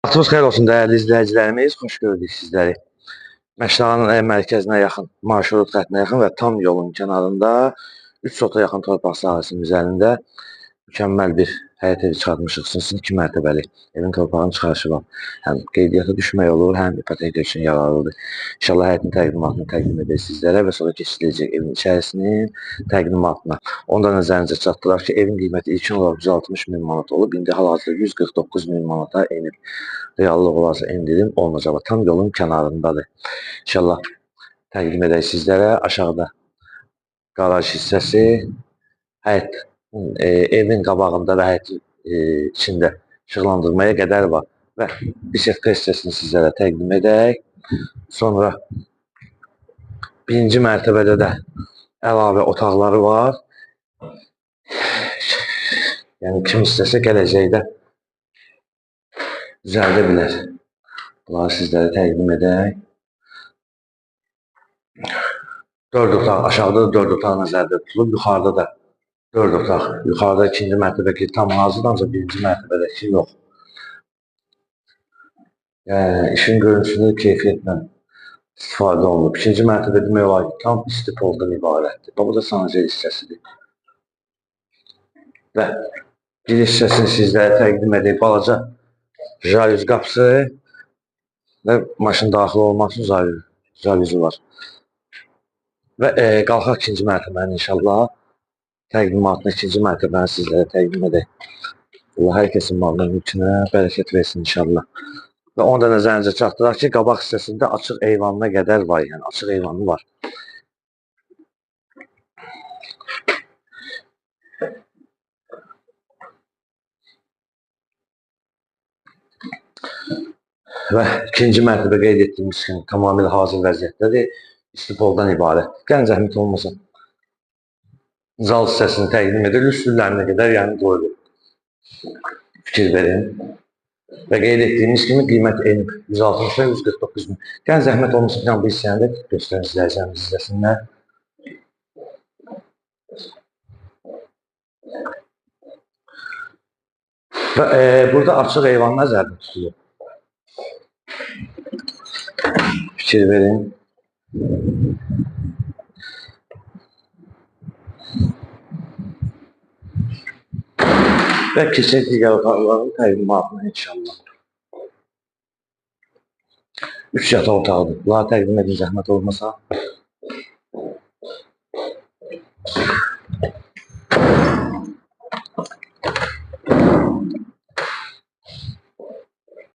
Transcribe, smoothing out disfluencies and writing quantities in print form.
Vaxtınız xeyir olsun dəyərli izləyicilərimiz, xoş gördük sizləri. Məşləğanın mərkəzinə yaxın, marşrut xəttinə yaxın və tam yolun kənarında 3 sota yaxın torpaq sahəsinin üzərində mükəmməl bir həyət evi çıxartmışıq. Sizin 2 mərtəbəli evin torpağının çıxarışı var. Həm qeydiyyata düşmək olur, həm ipoteka üçün yararlıdır. İnşallah həyətin təqdimatını təqdim edək sizlərə və sonra keçiriləcək evin içərisinin təqdimatına. Ondan nəzərinizə çatdıraq ki, evin qiyməti ilkin olaraq 160 min manat olub. İndi hal-hazırda 149 min manata enib. Reallıq olarsa endirim olmayacaq. Tam yolun kənarındadır. İnşallah təqdim edək sizlərə. Aşağıda qaraj hissəsi, həyət, evin qabağında və həyətin içində işıqlandırmaya qədər var. Və bişət hissəsini sizlərə təqdim edək. Sonra birinci mərtəbədə də əlavə otaqları var. Yəni kim istəsə gələcəkdə düzəldə bilər. Bunları sizlərə təqdim edək. 4 otaq, aşağıda da 4 otaq nəzərdə tutulub, yuxarıda da 4 otaq. Yuxarıda ikinci mərtəbəki tam hazırdır, ancaq birinci mərtəbədəki yox. Yəni işin görüntüsünü keyfiyyətlə istifadə olunub. İkinci mərtəbə demək olar ki, tam istipoldan ibarətdir. Bu da sanacaq hissəsidir. Və giriş hissəsini sizlərə təqdim edək. Balaca jalüz qapısı və maşın daxil olmaq üçün jalüzü var. Və qalxaq ikinci mərtəbənin inşallah təqdimatını, ikinci mərtəbəni sizlərə təqdim edək. Allah hər kəsin malına, mülkünə bərəkət versin inşallah. Və onu da nəzərinizə çatdıraq ki, qabaq hissəsində açıq eyvanına qədər var, yəni açıq eyvanı var. Və ikinci mərtəbə qeyd etdiyimiz kimi tamamilə hazır vəziyyətdədir. İstipoldan ibarət. Gəlin zəhmət olmasa zal hissəsini təqdim edir. Üstünlərinə qədər yəni qoyulur. Fikir verin. Və qeyd etdiyimiz kimi qiymət enib 160 və 149 min. Gəlin zəhmət olmasa bu hissəni də göstərin izləyicilərimiz izləsinlər. Və burada açıq eyvan nəzərdə tutulur. Fikir verin. Və keçək digər otaqların təqdimatına inşallah. 3 yataq otağıdır. Bunları təqdim edin zəhmət olmasa.